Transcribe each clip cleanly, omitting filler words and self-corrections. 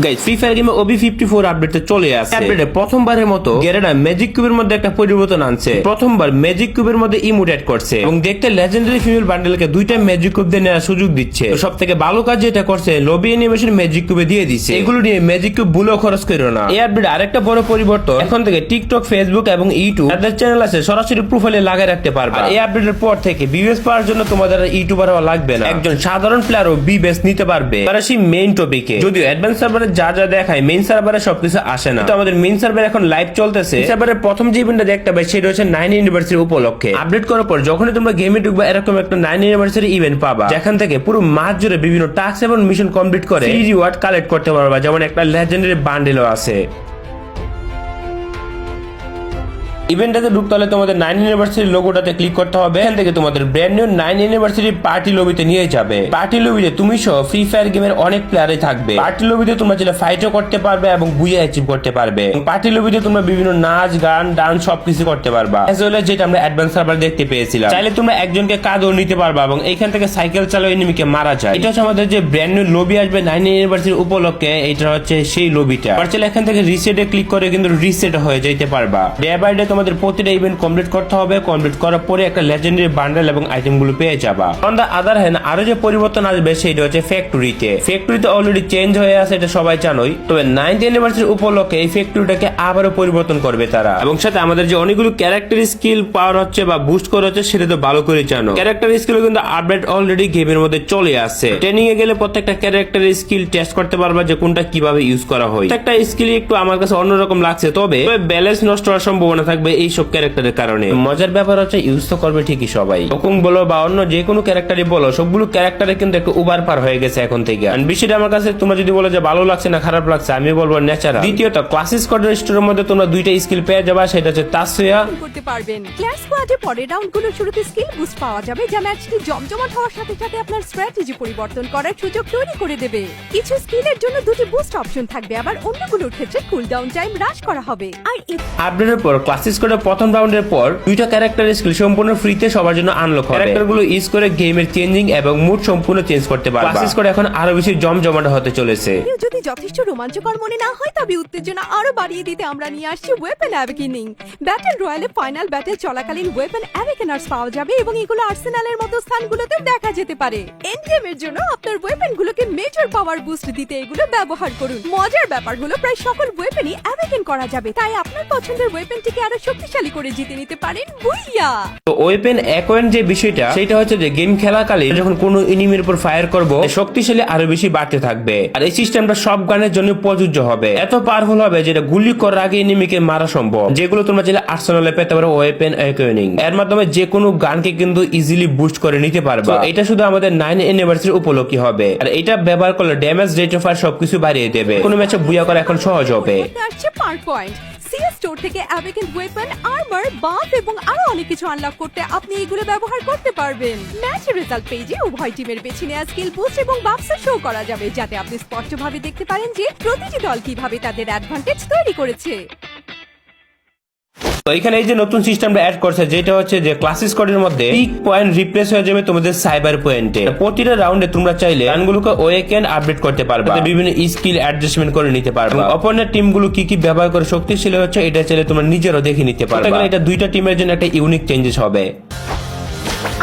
Guys free fire গেমে OB54 আপডেটে চলে আসছে। আপডেটে প্রথমবারের মতো গেরেনা ম্যাজিক কিউবের মধ্যে একটা পরিবর্তন আনছে। প্রথমবার ম্যাজিক কিউবের মধ্যে ইমোট অ্যাড করছে এবং দেখতে লেজেন্ডারি ফিমেল বান্ডেলকে দুইটা ম্যাজিক কিউব দিয়ে নেওয়ার সুযোগ দিচ্ছে। সবথেকে ভালো কাজ যেটা করছে, লবি অ্যানিমেশন ম্যাজিক কিউবে দিয়ে দিচ্ছে। এগুলো নিয়ে ম্যাজিক কিউব ভুলেও খরচ করো না। এই আপডেটে আরেকটা বড় পরিবর্তন, এখন থেকে টিকটক, ফেসবুক এবং ইউটিউব তাদের চ্যানেল আছে সরাসরি প্রোফাইলে লাগিয়ে রাখতে পারবে। এই আপডেটের পর থেকে বিবেস পাওয়ার জন্য তোমাদের ইউটিউবার হওয়া লাগবে না, একজন সাধারণ প্লেয়ারও বিবেস নিতে পারবে। পাশাপাশি মেইন টপিকে যদিও অ্যাডভান্স সার্ভারে যা যা দেখায় মেইন সার্ভারে সবকিছু আসে না, তো আমাদের মেইন সার্ভারে এখন লাইভ চলতেছে। সার্ভারের প্রথম যে ইভেন্টটা দেখতে পাই সেটা হচ্ছে 9 অ্যানিভার্সারি উপলক্ষে। আপডেট করার পর যখনই তোমরা গেমে ঢুকবা এরকম একটা 9 অ্যানিভার্সারি ইভেন্ট পাবা, যেখান থেকে পুরো মাস জুড়ে বিভিন্ন টাস্ক এবং মিশন কমপ্লিট করে ফ্রি রিওয়ার্ড কালেক্ট করতে পারবা, যেমন একটা লেজেন্ডারি বান্ডেলও আছে। ইভেন্টটাতে ঢুকতে হলে তোমাদের 9 অ্যানিভার্সারি লোগোটাতে ক্লিক করতে হবে। এখান থেকে তোমাদের ব্র্যান্ড নিউ 9 অ্যানিভার্সারি পার্টি লবিতে নিয়ে যাবে। পার্টি লবিতে তুমি সহ ফ্রি ফায়ার গেমের অনেক প্লেয়ারই থাকবে। পার্টি লবিতে তোমরা চাইলে ফাইটও করতে পারবে এবং বুইয়া অ্যাচিভ করতে পারবে। পার্টি লবিতে তোমরা বিভিন্ন নাচ, গান, ডান্স সবকিছু করতে পারবা, এজ ওয়েল এজ যেটা আমরা অ্যাডভান্স সার্ভার দেখতে পেয়েছিলাম। চাইলে তোমরা একজনকে কাঁধও নিতে পারবা এবং এইখান থেকে সাইকেল চালাও এনিমিকে মারা যায়। এটা হচ্ছে আমাদের যে ব্র্যান্ড নিউ লবি আসবে 9 অ্যানিভার্সারি উপলক্ষে, এটা হচ্ছে সেই লবিটা। আর চাইলে এখান থেকে রিসেটে ক্লিক করে কিন্তু রিসেট হয়ে যেতে পারবা। ডে বাই ডে তোমাদের প্রতিটা ইভেন্ট কমপ্লিট করতে হবে। কমপ্লিট করার পরে একটা লেজেন্ডারি বান্ডেল এবং আইটেম গুলো পেয়ে যাবা। অন দা আদার হ্যান্ড আরো যে পরিবর্তন আসবে সেটা হচ্ছে ফ্যাক্টরিতে। ফ্যাক্টরিতে অলরেডি চেঞ্জ হয়ে আছে, এটা সবাই জানোই। তবে 9th অ্যানিভার্সারি উপলক্ষে এই ফ্যাক্টরিটাকে আবারও পরিবর্তন করবে তারা, এবং সাথে আমাদের যে অনেকগুলো ক্যারেক্টার স্কিল পাওয়ার হচ্ছে বা বুস্ট করা হচ্ছে সেটা তো ভালো করে জানো। ক্যারেক্টার স্কিল কিন্তু আপডেট অলরেডি গেমের মধ্যে চলে আসছে। ট্রেনিং এ গেলে প্রত্যেকটা ক্যারেক্টার স্কিল টেস্ট করতে পারবা যে কোনটা কিভাবে ইউজ করা হয়। প্রত্যেকটা স্কিল একটু আমার কাছে অন্যরকম লাগছে, তবে ব্যালেন্স নষ্ট হওয়ার সম্ভাবনা থাকবে এইসব ক্যারেক্টারের কারণে। মজার ব্যাপার হচ্ছে ইউজ তো করবে ঠিকই সবাই, ওকুং বলো বা অন্য যে কোনো ক্যারেক্টারই বলো, সবগুলো ক্যারেক্টারে কিন্তু একটু উবার পার হয়ে গেছে এখন থেকে। বিষয়টা আমার কাছে তোমরা যদি বলো যে ভালো লাগছে না খারাপ লাগছে, আমি বলবো ন্যাচারাল। দ্বিতীয়ত ক্লাসিক স্কোয়াডের স্টোরের মধ্যে তোমরা দুইটা স্কিল পেয়ে যাবা, সেটা হচ্ছে তাসফিয়া করতে পারবেন। ক্লাস স্কোয়াডে পরের রাউন্ডগুলোর শুরুতে স্কিল বুস্ট পাওয়া যাবে, যা ম্যাচটি জমজমাট হওয়ার সাথে সাথে আপনার স্ট্র্যাটেজি পরিবর্তন করার সুযোগ তৈরি করে দেবে। কিছু স্কিলের জন্য দুটি বুস্ট অপশন থাকবে, আবার অন্যগুলোর ক্ষেত্রে কুলডাউন টাইম হ্রাস করা হবে। আর আপডেটের পর ক্লাসিক স্কোয়াডের প্রথম রাউন্ডের পর দুইটা ক্যারেক্টার স্কিল সম্পূর্ণ ফ্রিতে সবার জন্য আনলক হবে। ক্যারেক্টারগুলো ইউজ করে গেমের চেঞ্জিং এবং মুড সম্পূর্ণ চেঞ্জ করতে পারবে। ক্লাসিক স্কোয়াড এখন আরো বেশি জমজমাট হতে চলেছে। যদি যথেষ্ট রোমাঞ্চকর মনে না হয়, তবে উত্তেজনা আরো বাড়িয়ে দিতে আমরা নিয়ে আসছি ওয়েপন অ্যাওয়েকেনিং। ব্যাটল রয়্যালে ফাইনাল ব্যাটল চলাকালীন ওয়েপন অ্যাওয়েকেনার্স পাওয়া যাবে এবং এগুলো আর্সেনালের মতো স্থানগুলোতে দেখা যেতে পারে। এন্ড গেমের জন্য আপনার ওয়েপনগুলোকে মেজর পাওয়ার বুস্ট দিতে এগুলো ব্যবহার করুন। মজার ব্যাপার হলো প্রায় সকল ওয়েপনই অ্যাওয়েকেন করা যাবে, তাই আপনার পছন্দের ওয়েপনটিকে আরো শক্তিশালী করে জিতে নিতে পারেন। বুইয়া! তো ওয়েপন অ্যাকোয়েন্ট যে বিষয়টা, সেটা হচ্ছে যে গেম খেলাকালীন যখন কোনো এনিমির উপর ফায়ার করব, শক্তিশালী আরো বেশি বাড়তে থাকবে। আর এই সিস্টেমটা সব গানের জন্য প্রযোজ্য হবে। এত পাওয়ারফুল হবে যেটা গুলি করার আগে এনিমিকে মারা সম্ভব, যেগুলো তোমরা চাইলে আর্সেনালে পেতে পারো ওয়েপন অ্যাকোয়েনিং। এর মাধ্যমে যে কোনো গানকে কিন্তু ইজিলি বুস্ট করে নিতে পারবে। এটা শুধু আমাদের 9 অ্যানিভার্সারি উপলক্ষে হবে, আর এটা ব্যবহার করলে ড্যামেজ, রেট অফ ফায়ার সবকিছু বাড়িয়ে দেবে। কোনো ম্যাচে বুয়া করা এখন সহজ হবে। সিএস স্টোর থেকে অ্যাওয়েকেন্ড ওয়েপন, আর্মার, বাফ এবং আরো অনেক কিছু আনলক করতে আপনি এগুলো ব্যবহার করতে পারবেন। ম্যাচ রেজাল্ট পেজে উভয় টিমের বেছে নেওয়া স্কিল বুস্ট এবং বাফস শো করা যাবে, যাতে আপনি স্পষ্টভাবে দেখতে পারেন যে প্রতিটি দল কিভাবে তাদের অ্যাডভান্টেজ তৈরি করেছে। তো এখানে এই যে নতুন সিস্টেমটা অ্যাড করছে, যেটা হচ্ছে যে ক্লাসিক স্কোয়াডের মধ্যে পিক পয়েন্ট রিপ্লেস হয়ে যাবে তোমাদের সাইবার পয়েন্টে। প্রতিটা রাউন্ডে তোমরা চাইলে গানগুলোকে ওয়েকেন্ড আপডেট করতে পারবে, বিভিন্ন স্কিল অ্যাডজাস্টমেন্ট করে নিতে পারবে। অপোনেন্ট টিমগুলো কি কি ব্যবহার করে শক্তিশালী হচ্ছে, এটা চাইলে তোমরা নিজেরও দেখে নিতে পারবে। এটা দুইটা টিমের জন্য একটা ইউনিক চেঞ্জেস হবে।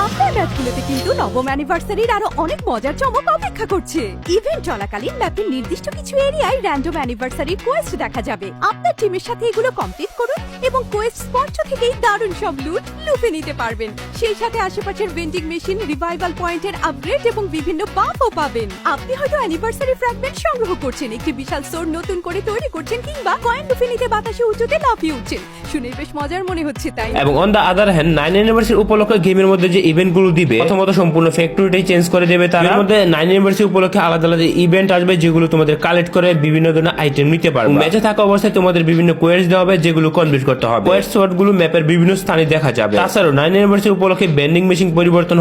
আপনার ম্যাচগুলোতে কিন্তু নবম অ্যানিভার্সারির আরো অনেক মজার চমক অপেক্ষা করছে। ইভেন্ট চলাকালীন ম্যাপের নির্দিষ্ট কিছু এরিয়ায় র্যান্ডম অ্যানিভার্সারি কোয়েস্ট দেখা যাবে। আপনার টিমের সাথে এগুলো কমপ্লিট করুন এবং কোয়েস্ট স্পষ্ট থেকেই দারুণ সব লুট লুফে নিতে পারবেন। সেই সাথে আশেপাশের ভেন্ডিং মেশিন, রিভাইভাল পয়েন্টের আপগ্রেড এবং বিভিন্ন বাফও পাবেন। আপনি হয়তো অ্যানিভার্সারি ফ্র্যাগমেন্ট সংগ্রহ করছেন, একটি বিশাল স্টোর নতুন করে তৈরি করছেন, কিংবা কয়েন লুফে নিতে বাতাসে উঁচুতে লাফিয়ে উঠছেন। শুনে বেশ মজার মনে হচ্ছে, তাই? এবং on the other hand 9 anniversary উপলক্ষে গেমের মধ্যে যে ইভেন্ট গুলো দিবে, প্রথমত সম্পূর্ণ ফ্যাক্টরিটাই চেঞ্জ করে দেবে তার মধ্যে। 9 অ্যানিভার্সারি উপলক্ষে আলাদা আলাদা ইভেন্ট আসবে, যেগুলো তোমাদের কালেক্ট করে বিভিন্ন ধরনের আইটেম নিতে পারবে। ম্যাচে থাকা অবস্থায় তোমাদের বিভিন্ন কোয়েস্ট দেওয়া হবে, যেগুলো কমপ্লিট করতে হবে। কোয়েস্ট শট গুলো ম্যাপের বিভিন্ন স্থানে দেখা যাবে। তাছাড়াও 9 অ্যানিভার্সারি উপলক্ষে বেন্ডিং মেশিন পরিবর্তন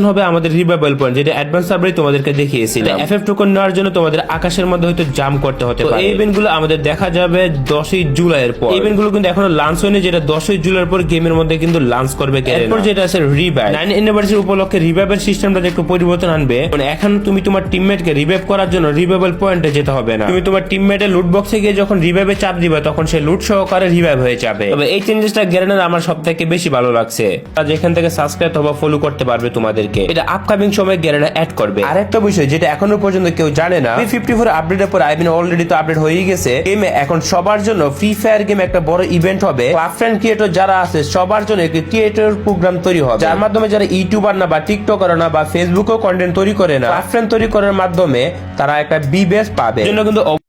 হবে আমাদের রিভাইভাল পয়েন্ট, যেটা অ্যাডভান্স সার্ভারে তোমাদেরকে দেখিয়েছিলাম। এফএফ টোকেন নেওয়ার জন্য তোমাদের আকাশের মধ্যে হয়তো জাম্প করতে হতে পারে। এই ইভেন্ট গুলো আমাদের দেখা যাবে 10ই জুলাইয়ের পর। ইভেন্ট গুলো কিন্তু এখনো লঞ্চ হয়নি, যেটা 10ই জুলাইয়ের পর গেমের মধ্যে কিন্তু লঞ্চ করবে। এরপর যেটা আছে রিবাই 9 অ্যানিভার্সারি অ্যানিভার্সারি উপলক্ষে রিভাইভের সিস্টেমটাতে একটু পরিবর্তন আনবে। মানে এখন তুমি তোমার টিমমেটকে রিভাইভ করার জন্য রিভাইভেল পয়েন্টে যেতে হবে না, তুমি তোমার টিমমেটের লুট বক্সে গিয়ে যখন রিভাইভে চাপ দিবে তখন সে লুট সহকারে রিভাইভ হয়ে যাবে। তবে এই চেঞ্জেসটা গ্যারেনার আমার সব থেকে বেশি ভালো লাগছে। আজ এখান থেকে সাবস্ক্রাইব অথবা ফলো করতে পারবে তোমাদেরকে, এটা আপকামিং সময় গ্যারেনা অ্যাড করবে। আর একটা বিষয় যেটা এখনো পর্যন্ত কেউ জানে না, 54 আপডেটের পর আইবিন অলরেডি তো আপডেট হয়ে গেছে। গেমে এখন সবার জন্য ফ্রি ফায়ার গেমে একটা বড় ইভেন্ট হবে। ক্লাব ফ্রেন্ড ক্রিয়েটর যারা আছে সবার জন্য একটি ক্রিয়েটর প্রোগ্রাম তৈরি হবে, যার মাধ্যমে যারা ইউটিউবার না বা টিকটকার না বা ফেসবুকেও কন্টেন্ট তৈরি করে না, ক্লাব ফ্রেন্ড তৈরি করার মাধ্যমে তারা একটা বি বেস পাবে। এজন্য কিন্তু